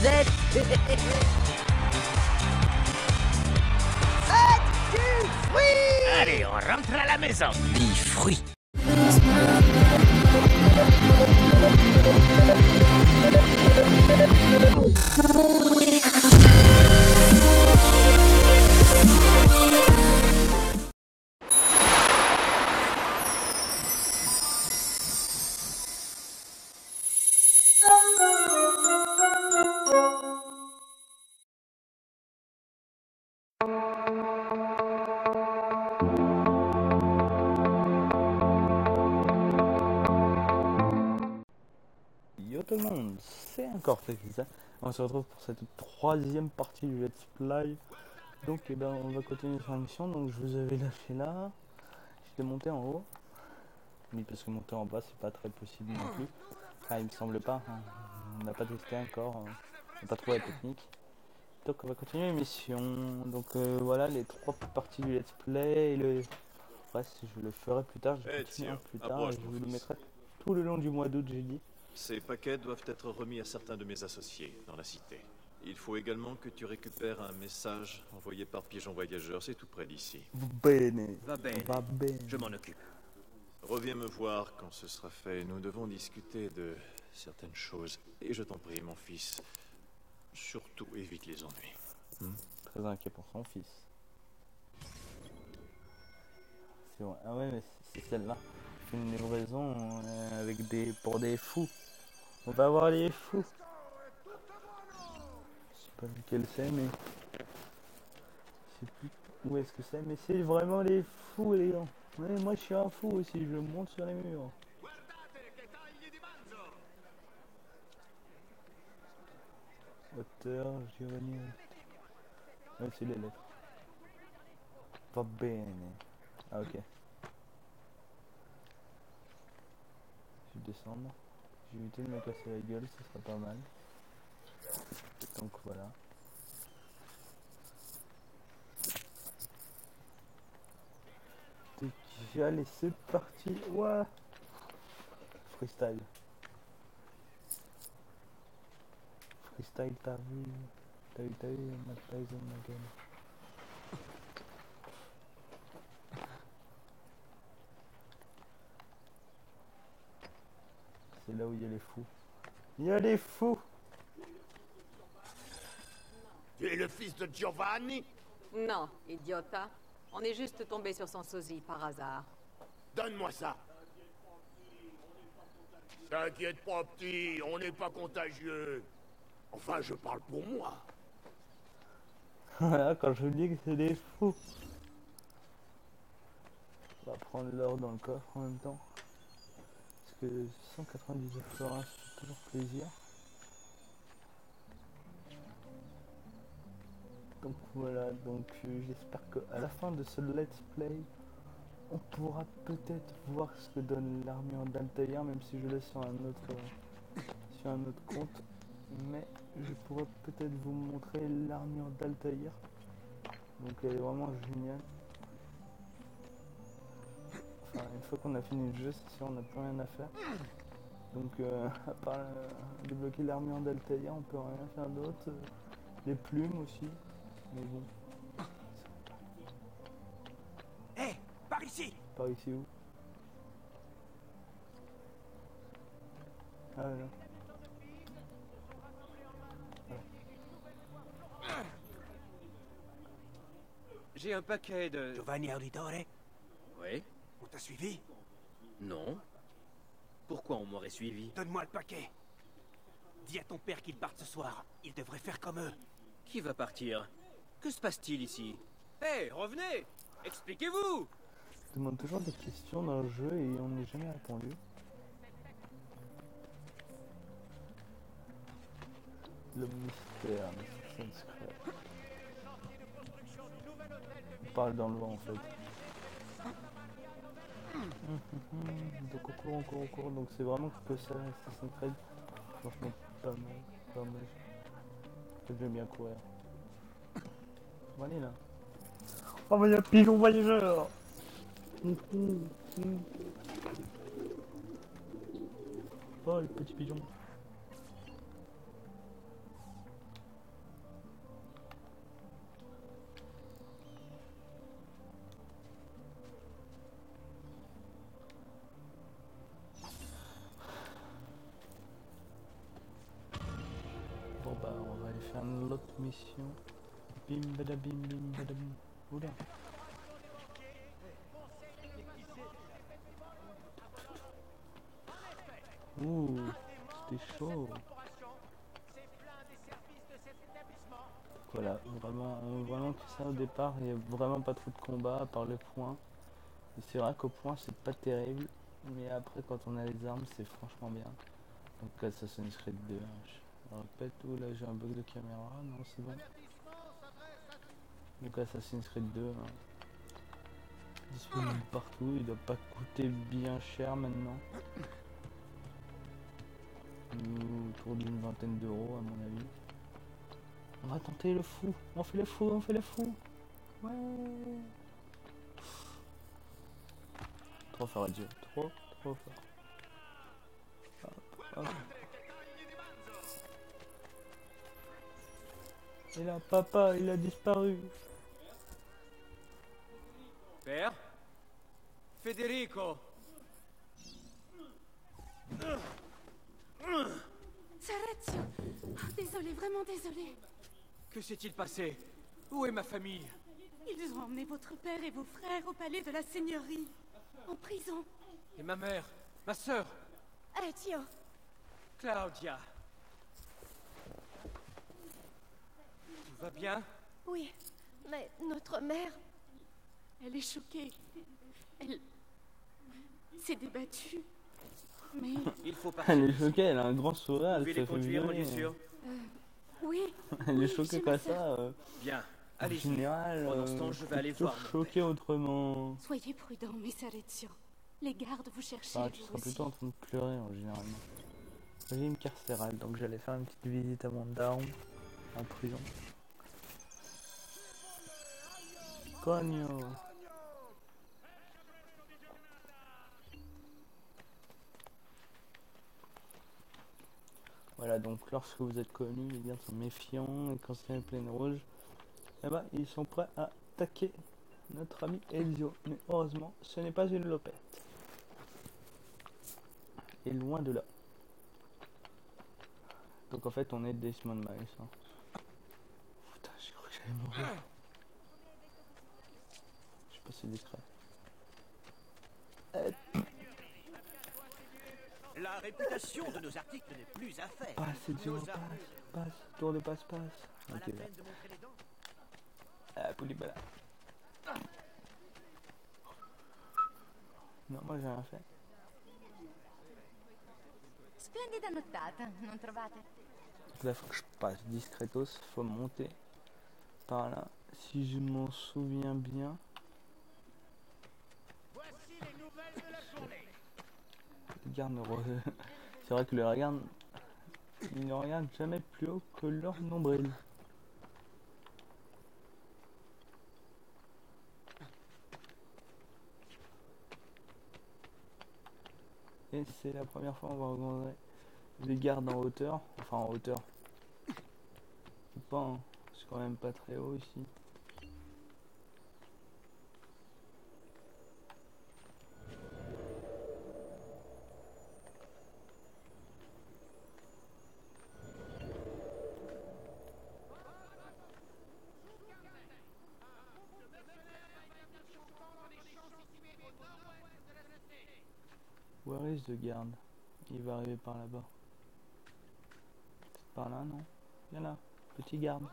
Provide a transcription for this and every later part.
casse-tête. Allez, on rentre à la maison. Bifruit. Yo tout le monde, c'est encore Flexa. On se retrouve pour cette troisième partie du Let's Play. Donc on va continuer sur la mission. Donc je vous avais lâché là. J'étais monté en haut. Oui, parce que monter en bas c'est pas très possible non plus. Enfin il me semble pas, hein. On n'a pas testé encore, on n'a pas trouvé la technique. Donc on va continuer la mission. Donc voilà les trois parties du Let's Play. Et le reste je le ferai plus tard, je continuerai plus tard et je vous le mettrai tout le long du mois d'août, j'ai dit. Ces paquets doivent être remis à certains de mes associés dans la cité. Il faut également que tu récupères un message envoyé par pigeon voyageur, c'est tout près d'ici. Bene. Va bene. Va bene. Je m'en occupe. Reviens me voir quand ce sera fait. Nous devons discuter de certaines choses. Et je t'en prie, mon fils, surtout évite les ennuis. Très inquiet pour son fils. C'est vrai. Ah ouais, mais c'est celle-là. C'est une livraison avec pour des fous. On va voir les fous. Je sais pas lequel c'est, mais je sais plus où est-ce que c'est, mais c'est vraiment les fous, les gars. Ouais, moi je suis un fou aussi, je monte sur les murs. Auteur, Giovanni. Ouais, c'est les lettres. Va bene. Ah ok. Je vais descendre. Je vais éviter de me casser la gueule, ce sera pas mal. Donc voilà. Allez, c'est parti. Ouah. Freestyle. Freestyle, t'as vu, Mike Tyson, ma gueule. C'est là où il y a les fous. Il y a les fous. Tu es le fils de Giovanni? Non, idiota. On est juste tombé sur son sosie par hasard. Donne-moi ça. T'inquiète pas, petit, on n'est pas contagieux. Enfin, je parle pour moi. Voilà, quand je vous dis que c'est des fous. On va prendre l'or dans le coffre en même temps. Parce que 199 florins, c'est toujours plaisir. Donc voilà, donc j'espère qu'à la fin de ce let's play, on pourra peut-être voir ce que donne l'armure d'Altair, même si je l'ai sur un autre compte. Mais je pourrais peut-être vous montrer l'armure d'Altair. Donc elle est vraiment géniale. Enfin, une fois qu'on a fini le jeu, c'est sûr, on n'a plus rien à faire. Donc à part débloquer l'armure d'Altair, on peut rien faire d'autre. Les plumes aussi. Mais bon. Hé, par ici. Par ici où? Ah non. J'ai un paquet de... Giovanni Auditore, Oui? on t'a suivi? Non. Pourquoi on m'aurait suivi? Donne-moi le paquet. Dis à ton père qu'il parte ce soir. Il devrait faire comme eux. Qui va partir? Que se passe-t-il ici? Hé, revenez! Expliquez-vous! Je demande toujours des questions dans le jeu et on n'est jamais répondu. Le mystère, Mr. Secret. On parle dans le vent en fait. Donc on court. Donc c'est vraiment que ça, Assassin's Creed. Franchement, pas mal. J'aime bien courir. On va aller là. Oh mais il y a pigeon voyageur. Oh les petits pigeons. bah on va aller faire une autre mission. Bim badabim bim badabim. Oula. Ouh, c'était chaud. Voilà, vraiment que ça au départ, il n'y a vraiment pas trop de combat à part le point. Et c'est vrai qu'au point c'est pas terrible, mais après quand on a les armes c'est franchement bien. Donc Assassin's Creed 2, je répète, où là j'ai un bug de caméra, non c'est bon. Donc Assassin's Creed 2, hein, disponible partout, il doit pas coûter bien cher maintenant. Autour d'une vingtaine d'euros à mon avis. On va tenter le fou, on fait le fou, on fait le fou. Ouais. Trop fort à Dieu, trop fort. Hop, hop. Et là, papa, il a disparu. Père? Federico! Sarezio! Oh, désolé, vraiment désolé. Que s'est-il passé? Où est ma famille? Ils ont emmené votre père et vos frères au palais de la seigneurie. En prison. Et ma mère? Ma sœur? Ezio! Claudia? Tout va bien? Oui, mais notre mère... Elle est choquée. Elle... s'est débattue. Mais... Il faut partir. Elle est choquée, elle a un grand sourire, Vous elle pouvez se les fait conduire, mon violer. Dieu sûr? Oui. Elle est oui, choquée chez comme ma sœur. ça. Bien, En allez-y. général, Pendant ce temps, je vais aller toujours voir mon choquée autrement. Soyez prudents, mes Sarezio. Les gardes vous cherchent. Enfin, tu seras plutôt en train de pleurer en généralement. Régime carcéral, donc j'allais faire une petite visite à mon daron en prison. Cogno. Voilà, donc lorsque vous êtes connu, les gardes sont méfiants et quand c'est la plaine rouge, eh ben, ils sont prêts à attaquer notre ami Ezio. Mais heureusement, ce n'est pas une lopette. Et loin de là. Donc en fait, on est Desmond Miles. Hein. Putain, j'ai cru que j'allais mourir. Je suis pas si discret. La réputation de nos articles n'est plus à faire. Passe, Ezio, passe, tour de passe-passe. Pas la Ok, là. peine de montrer les dents. Ah, Poulibala. Non, moi j'ai rien fait. Splendida nottata, non trovate? Donc là, faut que je passe discretos. Faut monter par là. Si je m'en souviens bien. Voici les nouvelles de la journée. Les gardes ne re- C'est vrai que les regardes. Ils ne regardent jamais plus haut que leur nombril. Et c'est la première fois qu'on va rencontrer des gardes en hauteur. Enfin en hauteur. C'est pas, hein. C'est quand même pas très haut ici. Where is the garde? Il va arriver par là-bas. Peut-être par là, non? Viens là, petit garde.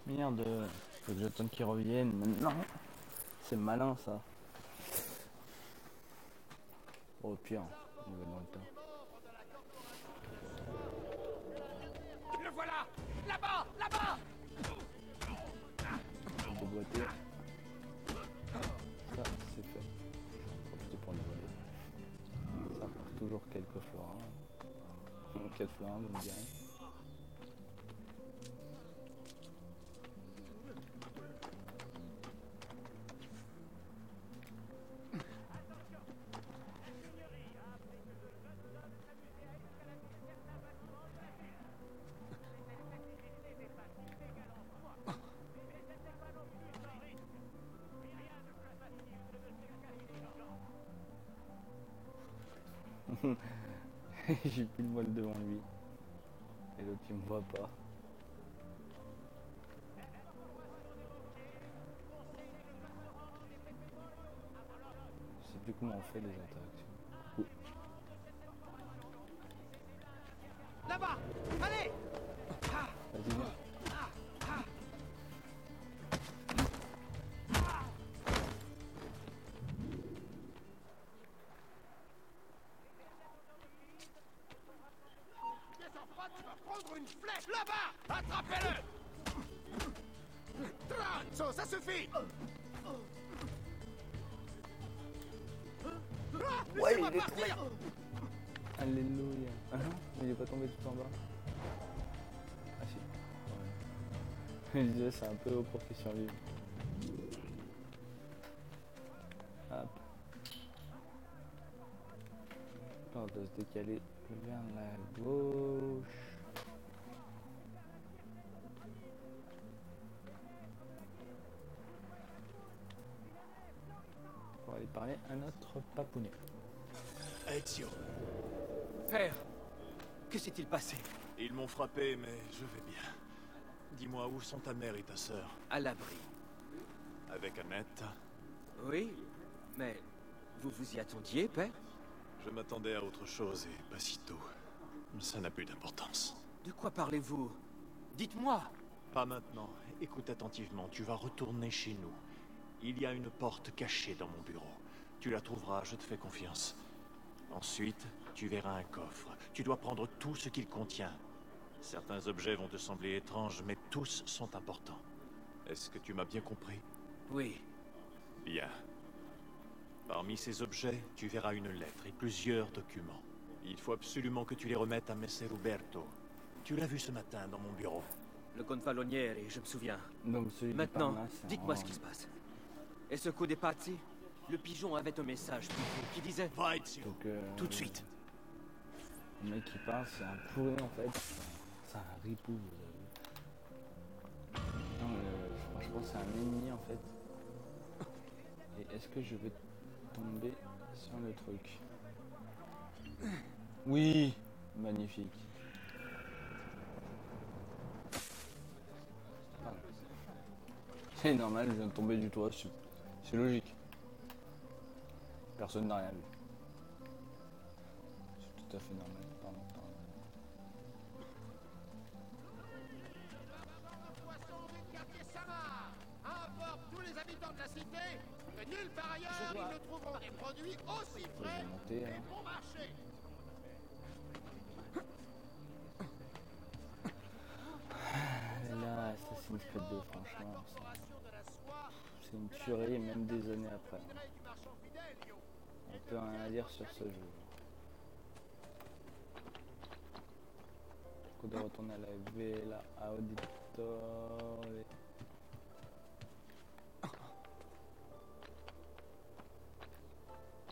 Merde, faut que j'attende qu'ils reviennent maintenant. C'est malin ça. Au pire, il va dans le temps. Le voilà! Là-bas! Là-bas! Déboîter. Ça, c'est fait. Faut profiter pour le voler. Ça part toujours quelques florins. Quel florin, vous me direz. J'ai pile moelle devant lui. Et l'autre il me voit pas. Je sais plus comment on fait les interactions. Ouh. Là-bas! Allez! Vas-y, viens. Tu vas prendre une flèche là-bas! Attrapez-le! Tranzo, ça suffit! Ouais, il est tombé. Alléluia. Ah non, il est pas tombé tout en bas. Ah si. Ouais. Je disais, c'est un peu haut pour qu'il survive. Hop. On doit se décaler vers la gauche. Pour aller parler à notre papounet. Ezio, Père, que s'est-il passé? ils m'ont frappé, mais je vais bien. Dis-moi, où sont ta mère et ta sœur? À l'abri. Avec Annette? Oui, mais vous vous y attendiez, Père? Je m'attendais à autre chose et pas si tôt. Ça n'a plus d'importance. De quoi parlez-vous? Dites-moi. Pas maintenant. Écoute attentivement, tu vas retourner chez nous. Il y a une porte cachée dans mon bureau. Tu la trouveras, je te fais confiance. Ensuite, tu verras un coffre. Tu dois prendre tout ce qu'il contient. Certains objets vont te sembler étranges, mais tous sont importants. Est-ce que tu m'as bien compris? Oui. Bien. Parmi ces objets, tu verras une lettre et plusieurs documents. Il faut absolument que tu les remettes à Messer Uberto. Tu l'as vu ce matin dans mon bureau. Le Gonfaloniere, je me souviens. Donc celui Maintenant, qui parle là, c'est dites-moi un- ce qui se passe. Et ce coup des pazzi? Le pigeon avait un message pour vous qui disait... Va, Ezio. Donc, Tout de suite. Le mec qui parle, c'est un pourri en fait. C'est un ripou, vous avez. Non, franchement, c'est un ennemi en fait. Et est-ce que je vais tomber sur le truc? Oui, magnifique. Ah. C'est normal, je viens de tomber du toit, c'est logique. Personne n'a rien vu. C'est tout à fait normal. Pardon. Poisson du quartier Samar informe tous les habitants de la cité que nulle part ailleurs ils ne trouveront des produits aussi Je frais vais monter. et Hein. bon marché. Et là, Assassin's Creed 2, franchement, c'est une tuerie, même des années après. On peut rien dire sur ce jeu. Coup de retourner à la Villa Auditore.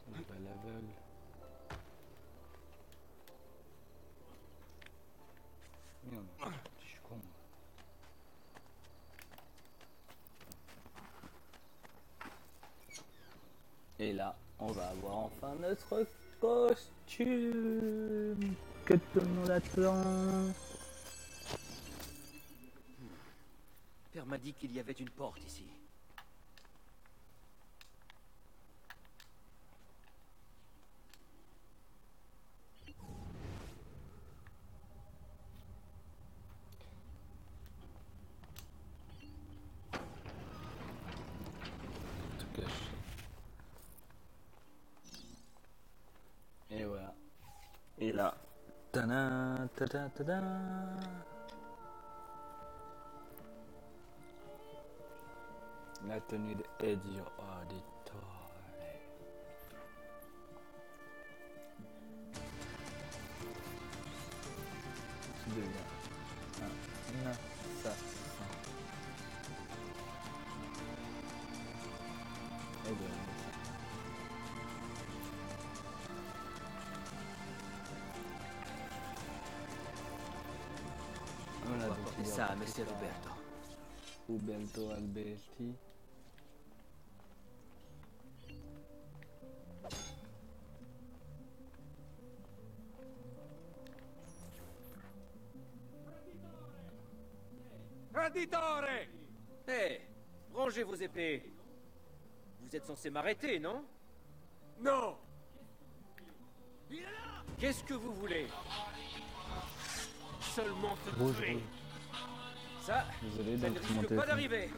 On va à l'aveugle. Merde, je suis con. Et là, on va avoir enfin notre costume que tout le monde attend. Père m'a dit qu'il y avait une porte ici. Tout caché. Et voilà. Et là. Tada, tada, tada. La tenue de Ezio Auditore. Tu deviens un assassin. Et bien. Voilà, On va donc porter il y a ça à tout Messer ça. Roberto. Uberto Alberti. Auditore! Hé, rangez vos épées. Vous êtes censé m'arrêter, non? Non! Qu'est-ce que vous voulez? Seulement te Rouge, tuer. rouge. Ça, Désolé, ça donc ne c'est mon risque pas téléphone. d'arriver.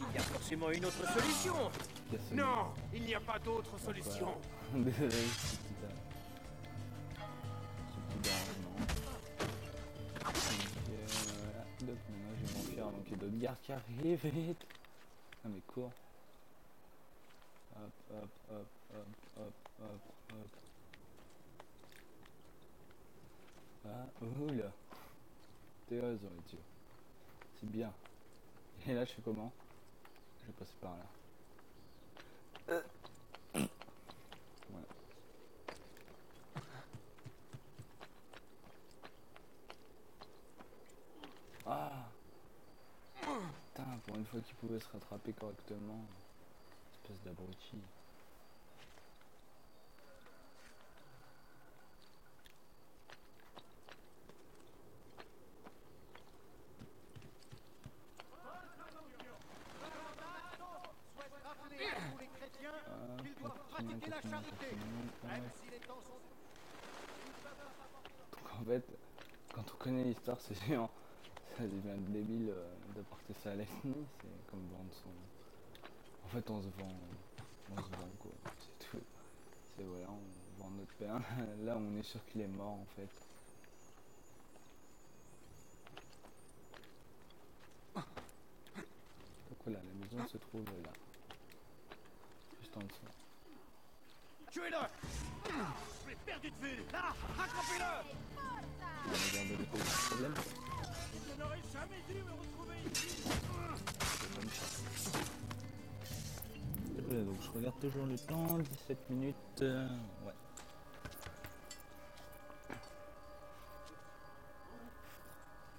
Il y a forcément une autre solution. Cassé. Non! Il n'y a pas d'autre solution. Désolé, ce petit dérangement. Voilà. Donc maintenant je vais m'enfuir avant qu'il y ait d'autres gardes qui arrivent. Vite. Ah mais cours. Hop, hop, hop, hop, hop, hop, hop. Ah, oula. T'es raison, Ezio. C'est bien. Et là, je fais comment? Je vais passer par là. Voilà. Ah! Putain, pour une fois qu'il pouvait se rattraper correctement. Espèce d'abruti. Rappeler à tous les chrétiens qu'ils doivent pratiquer la charité, même si les temps sont... Donc en fait, quand on connaît l'histoire, c'est géant. Ça devient débile de porter ça à l'ennemi. C'est comme vendre son... En fait, on se vend quoi. C'est tout. C'est voilà, on vend notre père. Là, on est sûr qu'il est mort en fait. Donc voilà, la maison se trouve là. Juste en dessous. Tuez-le! Je l'ai perdu de vue! Là! Rattrapez-le! Il va me garder le problème. Je n'aurais jamais dû me retrouver ici! Donc je regarde toujours le temps, 17 minutes. Ouais.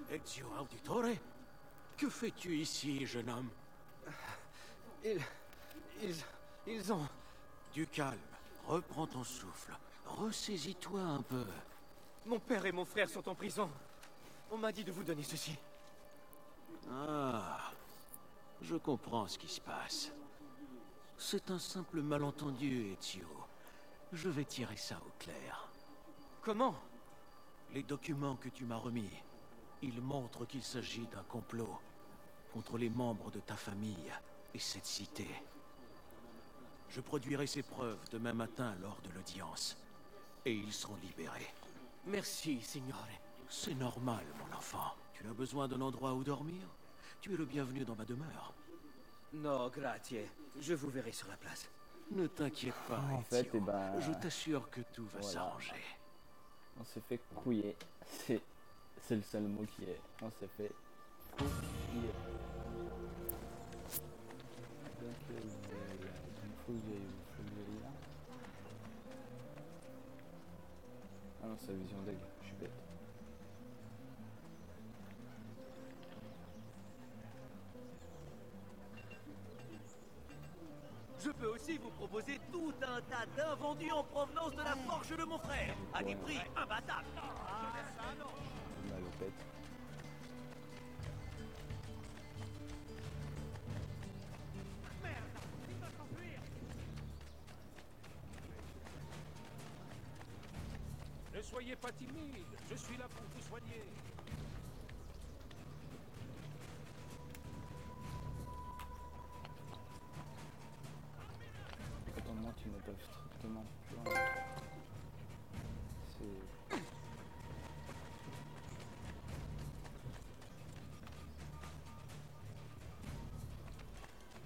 Ezio Auditore? Que fais-tu ici, jeune homme? Ils ont... Du calme. Reprends ton souffle. Ressaisis-toi un peu. Mon père et mon frère sont en prison. On m'a dit de vous donner ceci. Ah, je comprends ce qui se passe. C'est un simple malentendu, Ezio. Je vais tirer ça au clair. Comment? Les documents que tu m'as remis, ils montrent qu'il s'agit d'un complot contre les membres de ta famille et cette cité. Je produirai ces preuves demain matin lors de l'audience, et ils seront libérés. Merci, signore. C'est normal, mon enfant. Tu as besoin d'un endroit où dormir? Tu es le bienvenu dans ma demeure. No, grazie. Je vous verrai sur la place. Ne t'inquiète pas, En fait, Ezio. eh ben, Je t'assure que tout va voilà. s'arranger. On s'est fait couiller. C'est le seul mot qui est. On s'est fait couiller. Donc voilà. Il faut que j'aille là. Ah non, c'est la vision d'aigle. Je suis bête. Je peux aussi vous proposer tout un tas d'invendus en provenance de la forge de mon frère, à des prix imbattables. Malopette. Ne soyez pas timide, je suis là pour vous soigner. Attends-moi, tu ne peuvent strictement plus rien. C'est...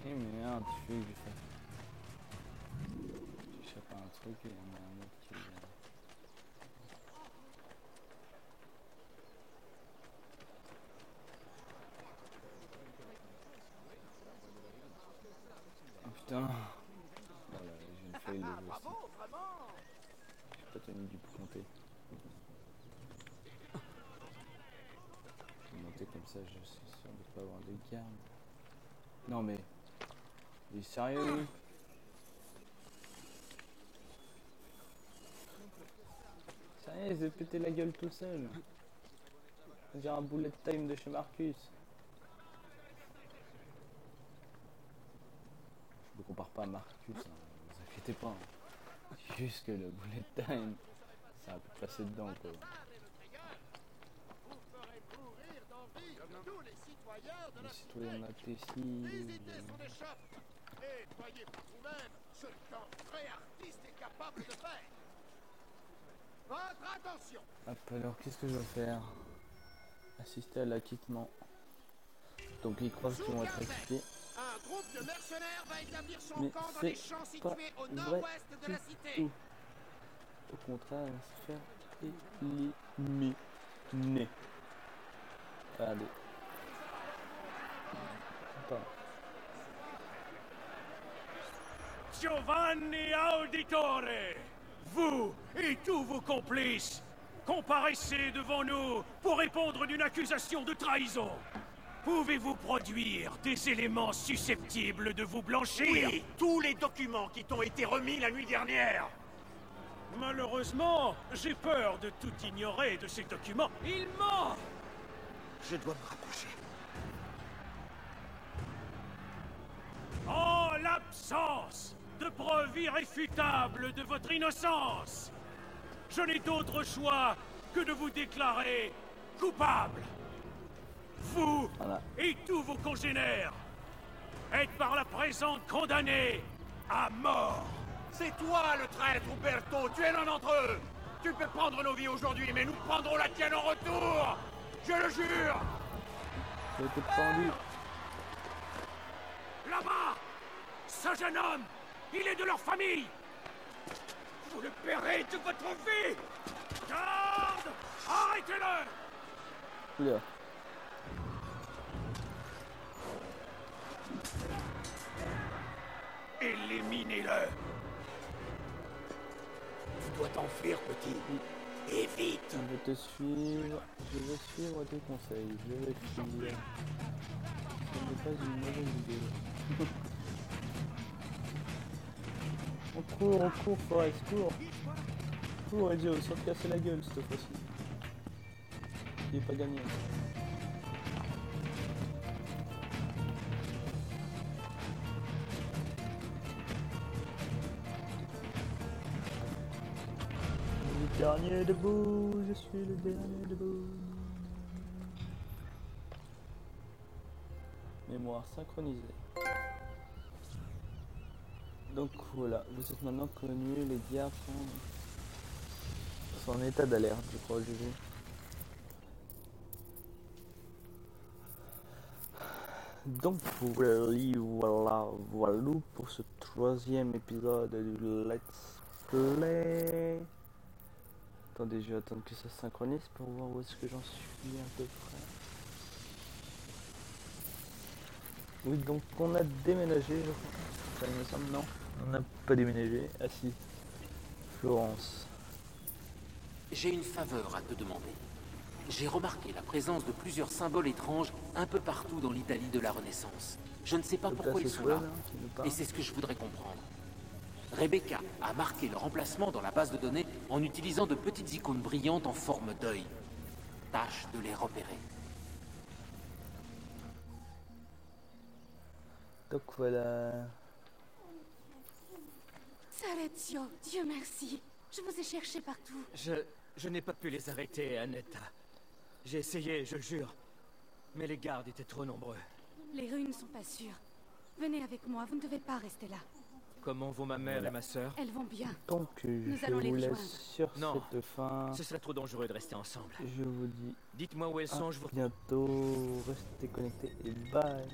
Eh merde, tu fais que j'échappe à un truc et il y en a un autre qui vient. Oh putain. Voilà, j'ai une feuille de jeu aussi. J'ai pas tenu du compter. Je vais monter comme ça, je suis sûr de pas avoir de garde. Non mais... Il est sérieux lui? Sérieux, il s'est pété la gueule tout seul. On dirait un bullet time de chez Marcus. compare pas à Marcus, hein, ne vous inquiétez pas. Hein. C'est juste que le bullet time, ça a pu passer dedans quoi. Vous ferez mourir d'envie tous les citoyens de Les la citoyens de la cité. Tessie. Les idées sont des chefs. Et voyez par vous-même ce qu'un vrai artiste est capable de faire. Votre attention. Hop, alors qu'est-ce que je vais faire? Assister à l'acquittement. Donc ils croient qu'ils vont être expliqués. Un groupe de mercenaires va établir son Mais camp dans les c'est champs pas situés au vrai nord-ouest de la du cité. tout. Au contraire, elle va se faire éliminer. Allez. Attends. Giovanni Auditore, vous et tous vos complices, comparaissez devant nous pour répondre d'une accusation de trahison. Pouvez-vous produire des éléments susceptibles de vous blanchir? Oui, tous les documents qui t'ont été remis la nuit dernière. Malheureusement, j'ai peur de tout ignorer de ces documents. Il ment! Je dois me rapprocher. En l'absence de preuves irréfutables de votre innocence, je n'ai d'autre choix que de vous déclarer coupable. Vous Voilà. et tous vos congénères êtes par la présente condamnés à mort. C'est toi le traître, Umberto. Tu es l'un d'entre eux. Tu peux prendre nos vies aujourd'hui, mais nous prendrons la tienne en retour. Je le jure. J'ai été pendu. Là-bas, ce jeune homme, il est de leur famille. Vous le paierez de votre vie. Garde! Arrêtez-le! Oula. Éliminez-le! Tu dois t'enfuir, petit. Et vite. Je vais te suivre. Je vais suivre tes conseils. Je vais fuir. Ce n'est pas une mauvaise idée. On court, Forrest, cours. Cours, Ezio, sans te casser la gueule cette fois-ci. Il est pas gagné. Le dernier debout, je suis le dernier debout. Mémoire synchronisée. Donc voilà, vous êtes maintenant connus, les diables sont en état d'alerte, je crois, j'ai vu. Donc voilà pour ce troisième épisode du Let's Play. Attendez, je vais attendre que ça se synchronise pour voir où est-ce que j'en suis à peu près. Oui, donc on a déménagé, je crois. Ça il me semble, non, on n'a pas déménagé. Ah si, Florence. J'ai une faveur à te demander. J'ai remarqué la présence de plusieurs symboles étranges un peu partout dans l'Italie de la Renaissance. Je ne sais pas pourquoi ils sont là, et c'est ce que je voudrais comprendre. Rebecca a marqué leur emplacement dans la base de données en utilisant de petites icônes brillantes en forme d'œil. Tâche de les repérer. Donc voilà. Salezio, Dieu merci. Je vous ai cherché partout. Je n'ai pas pu les arrêter, Annetta. J'ai essayé, je le jure. Mais les gardes étaient trop nombreux. Les rues ne sont pas sûres. Venez avec moi, vous ne devez pas rester là. Comment vont ma mère et ma sœur? Elles vont bien. Donc je allons les vous laisse rejoindre. sur Non. cette fin. Ce serait trop dangereux de rester ensemble. Je vous dis Dites-moi où elles sont, je vous... à bientôt. Restez connectés et bye.